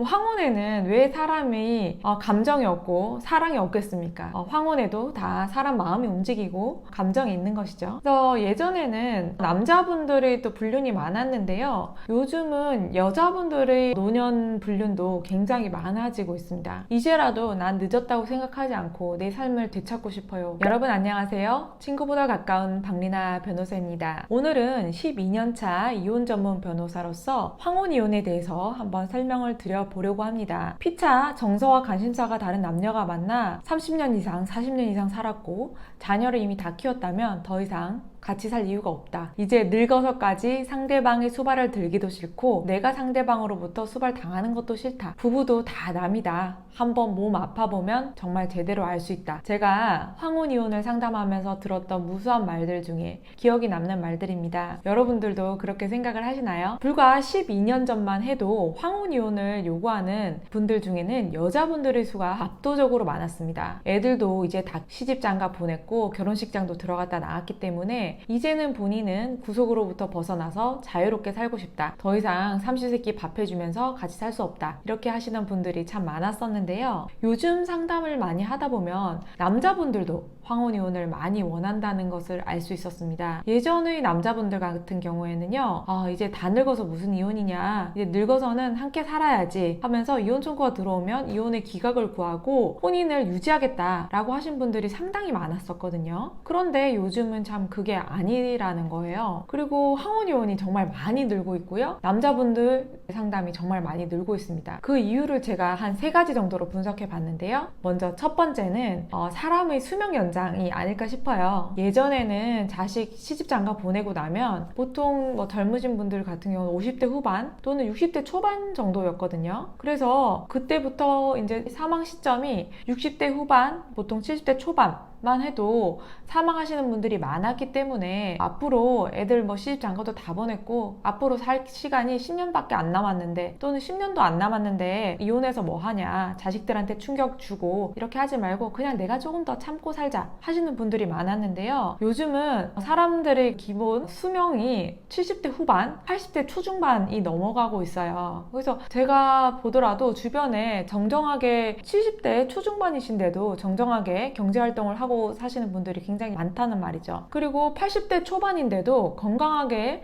황혼에는 왜 사람이 감정이 없고 사랑이 없겠습니까? 황혼에도 다 사람 마음이 움직이고 감정이 있는 것이죠. 그래서 예전에는 남자분들의 또 불륜이 많았는데요. 요즘은 여자분들의 노년 불륜도 굉장히 많아지고 있습니다. 이제라도 난 늦었다고 생각하지 않고 내 삶을 되찾고 싶어요. 여러분 안녕하세요. 친구보다 가까운 박리나 변호사입니다. 오늘은 12년차 이혼 전문 변호사로서 황혼 이혼에 대해서 한번 설명을 드려보려고 합니다. 피차 정서와 관심사가 다른 남녀가 만나 30년 이상, 40년 이상 살았고 자녀를 이미 다 키웠다면 더 이상 같이 살 이유가 없다. 이제 늙어서까지 상대방의 수발을 들기도 싫고 내가 상대방으로부터 수발 당하는 것도 싫다. 부부도 다 남이다. 한번 몸 아파보면 정말 제대로 알 수 있다. 제가 황혼 이혼을 상담하면서 들었던 무수한 말들 중에 기억이 남는 말들입니다. 여러분들도 그렇게 생각을 하시나요? 불과 12년 전만 해도 황혼 이혼을 요구하는 분들 중에는 여자분들의 수가 압도적으로 많았습니다. 애들도 이제 다 시집장가 보냈고 결혼식장도 들어갔다 나왔기 때문에 이제는 본인은 구속으로부터 벗어나서 자유롭게 살고 싶다. 더 이상 삼시세끼 밥 해주면서 같이 살 수 없다. 이렇게 하시는 분들이 참 많았었는데요. 요즘 상담을 많이 하다 보면 남자분들도 황혼 이혼을 많이 원한다는 것을 알 수 있었습니다. 예전의 남자분들 같은 경우에는요, 이제 다 늙어서 무슨 이혼이냐, 이제 늙어서는 함께 살아야지 하면서 이혼 청구가 들어오면 이혼의 기각을 구하고 혼인을 유지하겠다라고 하신 분들이 상당히 많았었거든요. 그런데 요즘은 참 그게 아니라는 거예요. 그리고 황혼 이혼이 정말 많이 늘고 있고요. 남자분들 상담이 정말 많이 늘고 있습니다. 그 이유를 제가 한 3가지 정도로 분석해 봤는데요. 먼저 첫 번째는 사람의 수명 연장이 아닐까 싶어요. 예전에는 자식 시집장가 보내고 나면 보통 젊으신 분들 같은 경우는 50대 후반 또는 60대 초반 정도였거든요. 그래서 그때부터 이제 사망 시점이 60대 후반, 보통 70대 초반만 해도 사망하시는 분들이 많았기 때문에 앞으로 애들 시집장가도 다 보냈고 앞으로 살 시간이 10년밖에 안 남았는데 또는 10년도 안 남았는데 이혼해서 뭐 하냐, 자식들한테 충격 주고 이렇게 하지 말고 그냥 내가 조금 더 참고 살자 하시는 분들이 많았는데요. 요즘은 사람들의 기본 수명이 70대 후반, 80대 초중반이 넘어가고 있어요. 그래서 제가 보더라도 주변에 정정하게 70대 초중반이신데도 정정하게 경제활동을 하고 사시는 분들이 굉장히 많다는 말이죠. 그리고 80대 초반인데도 건강하게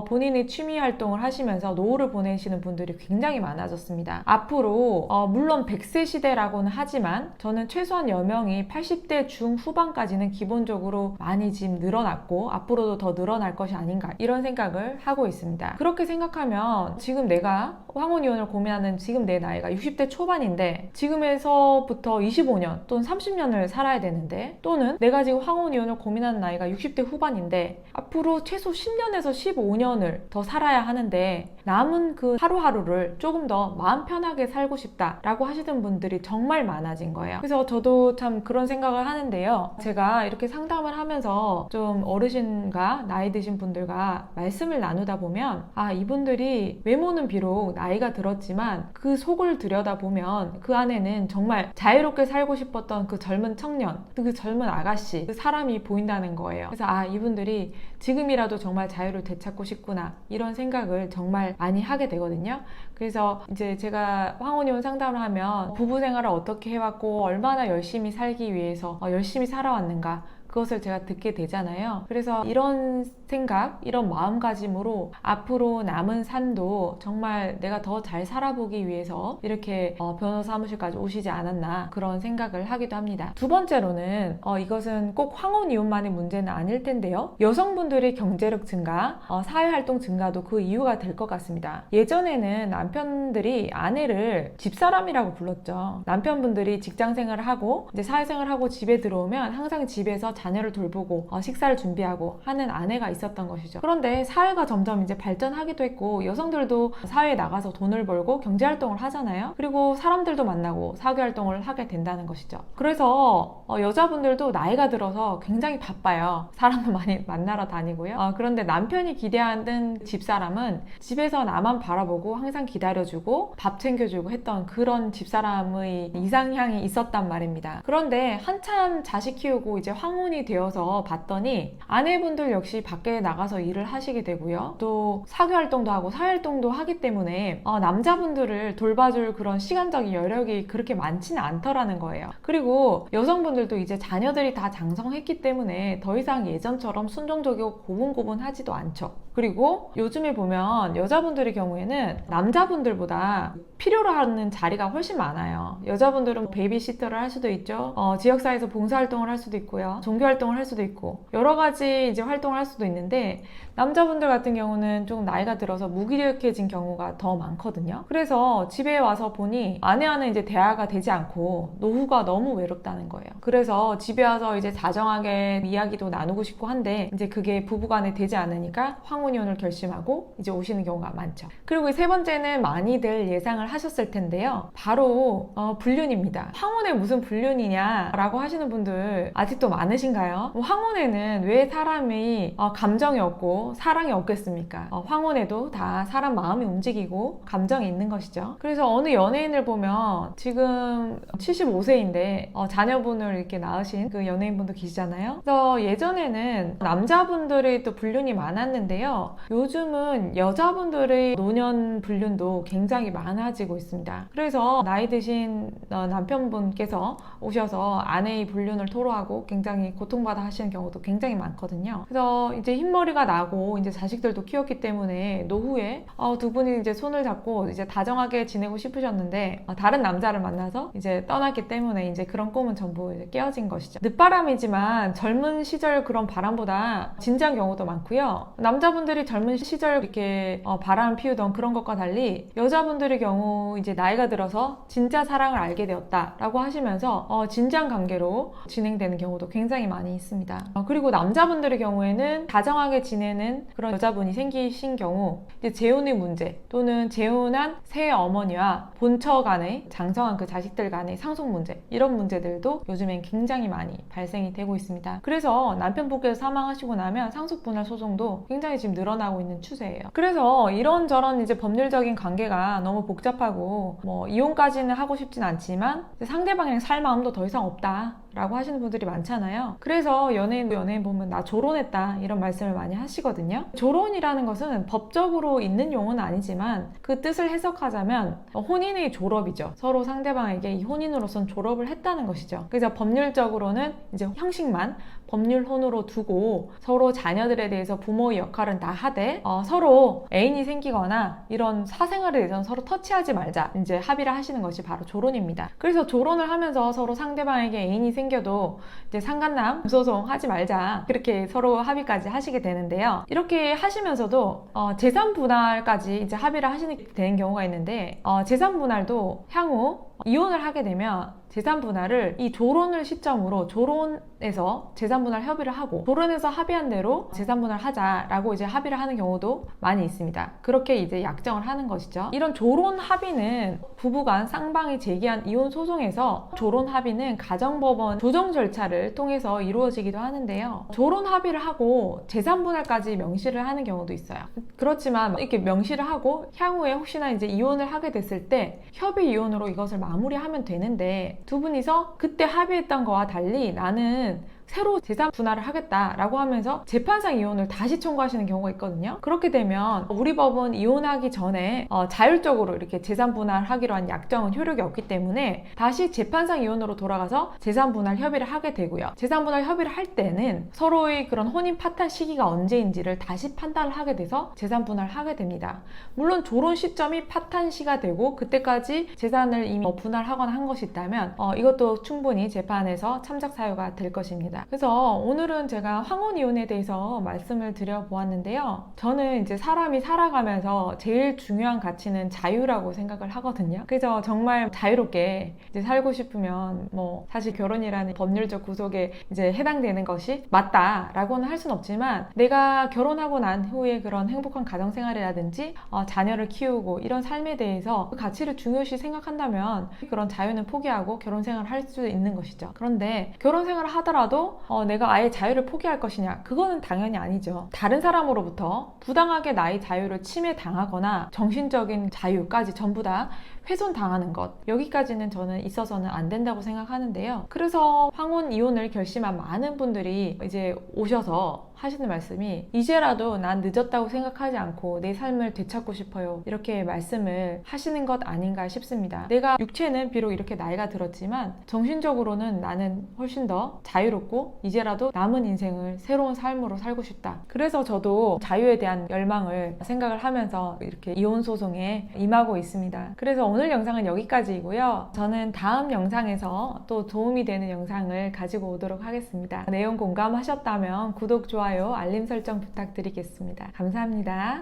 본인의 취미 활동을 하시면서 노후를 보내시는 분들이 굉장히 많아졌습니다. 앞으로 물론 100세 시대라고는 하지만 저는 최소한 여명이 80대 중후반까지는 기본적으로 많이 지금 늘어났고 앞으로도 더 늘어날 것이 아닌가 이런 생각을 하고 있습니다. 그렇게 생각하면 지금 내가 황혼 이혼을 고민하는 지금 내 나이가 60대 초반인데 지금에서부터 25년 또는 30년을 살아야 되는데 또는 내가 지금 황혼 이혼을 고민하는 나이가 60대 후반인데 앞으로 최소 10년에서 15년을 더 살아야 하는데 남은 그 하루하루를 조금 더 마음 편하게 살고 싶다라고 하시는 분들이 정말 많아진 거예요. 그래서 저도 참 그런 생각을 하는데요. 제가 이렇게 상담을 하면서 좀 어르신과 나이 드신 분들과 말씀을 나누다 보면 이분들이 외모는 비록 나이가 들었지만 그 속을 들여다보면 그 안에는 정말 자유롭게 살고 싶었던 그 젊은 청년, 그 젊은 아가씨, 그 사람이 보인다는 거예요. 그래서 이분들이 지금이라도 정말 자유를 되찾고 싶구나 이런 생각을 정말 많이 하게 되거든요. 그래서 이제 제가 황혼이혼 상담을 하면 부부 생활을 어떻게 해왔고 얼마나 열심히 살기 위해서 열심히 살아왔는가 그것을 제가 듣게 되잖아요. 그래서 이런 생각, 이런 마음가짐으로 앞으로 남은 삶도 정말 내가 더 잘 살아보기 위해서 이렇게 변호사 사무실까지 오시지 않았나 그런 생각을 하기도 합니다. 두 번째로는 이것은 꼭 황혼 이혼만의 문제는 아닐 텐데요. 여성분들의 경제력 증가, 사회활동 증가도 그 이유가 될 것 같습니다. 예전에는 남편들이 아내를 집사람이라고 불렀죠. 남편분들이 직장생활을 하고 이제 사회생활을 하고 집에 들어오면 항상 집에서 자녀를 돌보고 식사를 준비하고 하는 아내가 있었던 것이죠. 그런데 사회가 점점 이제 발전하기도 했고 여성들도 사회에 나가서 돈을 벌고 경제활동을 하잖아요. 그리고 사람들도 만나고 사교활동을 하게 된다는 것이죠. 그래서 여자분들도 나이가 들어서 굉장히 바빠요. 사람도 많이 만나러 다니고요. 그런데 남편이 기대하는 집사람은 집에서 나만 바라보고 항상 기다려주고 밥 챙겨주고 했던 그런 집사람의 이상향이 있었단 말입니다. 그런데 한참 자식 키우고 이제 황혼 혼인이 되어서 봤더니 아내분들 역시 밖에 나가서 일을 하시게 되고요. 또 사교 활동도 하고 사회 활동도 하기 때문에 남자분들을 돌봐줄 그런 시간적인 여력이 그렇게 많지는 않더라는 거예요. 그리고 여성분들도 이제 자녀들이 다 장성했기 때문에 더 이상 예전처럼 순종적이고 고분고분하지도 않죠. 그리고 요즘에 보면 여자분들의 경우에는 남자분들보다 필요로 하는 자리가 훨씬 많아요. 여자분들은 베이비시터를 할 수도 있죠. 지역사회에서 봉사활동을 할 수도 있고요. 종교활동을 할 수도 있고 여러 가지 이제 활동을 할 수도 있는데 남자분들 같은 경우는 좀 나이가 들어서 무기력해진 경우가 더 많거든요. 그래서 집에 와서 보니 아내와는 이제 대화가 되지 않고 노후가 너무 외롭다는 거예요. 그래서 집에 와서 이제 다정하게 이야기도 나누고 싶고 한데 이제 그게 부부간에 되지 않으니까 황혼이혼을 결심하고 이제 오시는 경우가 많죠. 그리고 세 번째는 많이들 예상을 하셨을 텐데요. 바로 불륜입니다. 황혼에 무슨 불륜이냐 라고 하시는 분들 아직도 많으신가요? 황혼에는 왜 사람이 감정이 없고 사랑이 없겠습니까? 황혼에도 다 사람 마음이 움직이고 감정이 있는 것이죠. 그래서 어느 연예인을 보면 지금 75세인데 자녀분을 이렇게 낳으신 그 연예인분도 계시잖아요. 그래서 예전에는 남자분들의 또 불륜이 많았는데요. 요즘은 여자분들의 노년 불륜도 굉장히 많아지고 있습니다. 그래서 나이 드신 남편분께서 오셔서 아내의 불륜을 토로하고 굉장히 고통받아 하시는 경우도 굉장히 많거든요. 그래서 이제 흰머리가 나고 이제 자식들도 키웠기 때문에 노후에 두 분이 이제 손을 잡고 이제 다정하게 지내고 싶으셨는데 다른 남자를 만나서 이제 떠났기 때문에 이제 그런 꿈은 전부 이제 깨어진 것이죠. 늦바람이지만 젊은 시절 그런 바람보다 진지한 경우도 많고요. 남자분들이 젊은 시절 이렇게 바람 피우던 그런 것과 달리 여자분들의 경우 이제 나이가 들어서 진짜 사랑을 알게 되었다라고 하시면서 진지한 관계로 진행되는 경우도 굉장히 많이 있습니다. 그리고 남자분들의 경우에는 다정하게 지내는 그런 여자분이 생기신 경우 이제 재혼의 문제 또는 재혼한 새 어머니와 본처 간의 장성한 그 자식들 간의 상속 문제 이런 문제들도 요즘엔 굉장히 많이 발생이 되고 있습니다. 그래서 남편분께서 사망하시고 나면 상속분할 소송도 굉장히 지금 늘어나고 있는 추세예요. 그래서 이런저런 이제 법률적인 관계가 너무 복잡하고 뭐 이혼까지는 하고 싶진 않지만 상대방이랑 살 마음도 더 이상 없다 라고 하시는 분들이 많잖아요. 그래서 연예인 보면 나 조론했다 이런 말씀을 많이 하시거든요. 조론이라는 것은 법적으로 있는 용어는 아니지만 그 뜻을 해석하자면 혼인의 졸업이죠. 서로 상대방에게 이 혼인으로선 졸업을 했다는 것이죠. 그래서 법률적으로는 이제 형식만 법률혼으로 두고 서로 자녀들에 대해서 부모의 역할은 다 하되 서로 애인이 생기거나 이런 사생활에 대해서는 서로 터치하지 말자 이제 합의를 하시는 것이 바로 조론입니다. 그래서 조론을 하면서 서로 상대방에게 애인이 생겨도 이제 상간남 소송 하지 말자 그렇게 서로 합의까지 하시게 되는데요. 이렇게 하시면서도 재산 분할까지 이제 합의를 하시게 되는 경우가 있는데 재산 분할도 향후 이혼을 하게 되면 재산 분할을 이 조론을 시점으로 조론에서 재산 분할 협의를 하고 조론에서 합의한 대로 재산 분할 하자라고 이제 합의를 하는 경우도 많이 있습니다. 그렇게 이제 약정을 하는 것이죠. 이런 조론 합의는 부부간 쌍방이 제기한 이혼 소송에서 조론 합의는 가정법원 조정 절차를 통해서 이루어지기도 하는데요. 조론 합의를 하고 재산 분할까지 명시를 하는 경우도 있어요. 그렇지만 이렇게 명시를 하고 향후에 혹시나 이제 이혼을 하게 됐을 때 협의 이혼으로 이것을 마무리하면 되는데 두 분이서 그때 합의했던 거와 달리 나는 새로 재산 분할을 하겠다라고 하면서 재판상 이혼을 다시 청구하시는 경우가 있거든요. 그렇게 되면 우리 법은 이혼하기 전에 자율적으로 이렇게 재산 분할하기로 한 약정은 효력이 없기 때문에 다시 재판상 이혼으로 돌아가서 재산 분할 협의를 하게 되고요. 재산 분할 협의를 할 때는 서로의 그런 혼인 파탄 시기가 언제인지를 다시 판단을 하게 돼서 재산 분할을 하게 됩니다. 물론 조론 시점이 파탄시가 되고 그때까지 재산을 이미 분할하거나 한 것이 있다면 이것도 충분히 재판에서 참작 사유가 될 것입니다. 그래서 오늘은 제가 황혼이혼에 대해서 말씀을 드려보았는데요. 저는 이제 사람이 살아가면서 제일 중요한 가치는 자유라고 생각을 하거든요. 그래서 정말 자유롭게 이제 살고 싶으면 뭐 사실 결혼이라는 법률적 구속에 이제 해당되는 것이 맞다라고는 할 수는 없지만 내가 결혼하고 난 후에 그런 행복한 가정생활이라든지 자녀를 키우고 이런 삶에 대해서 그 가치를 중요시 생각한다면 그런 자유는 포기하고 결혼생활을 할 수 있는 것이죠. 그런데 결혼생활을 하더라도 내가 아예 자유를 포기할 것이냐? 그거는 당연히 아니죠. 다른 사람으로부터 부당하게 나의 자유를 침해당하거나 정신적인 자유까지 전부 다 훼손당하는 것, 여기까지는 저는 있어서는 안 된다고 생각하는데요. 그래서 황혼 이혼을 결심한 많은 분들이 이제 오셔서 하시는 말씀이 이제라도 난 늦었다고 생각하지 않고 내 삶을 되찾고 싶어요, 이렇게 말씀을 하시는 것 아닌가 싶습니다. 내가 육체는 비록 이렇게 나이가 들었지만 정신적으로는 나는 훨씬 더 자유롭고 이제라도 남은 인생을 새로운 삶으로 살고 싶다. 그래서 저도 자유에 대한 열망을 생각을 하면서 이렇게 이혼 소송에 임하고 있습니다. 그래서 오늘 영상은 여기까지이고요. 저는 다음 영상에서 또 도움이 되는 영상을 가지고 오도록 하겠습니다. 내용 공감하셨다면 구독, 좋아요, 알림 설정 부탁드리겠습니다. 감사합니다.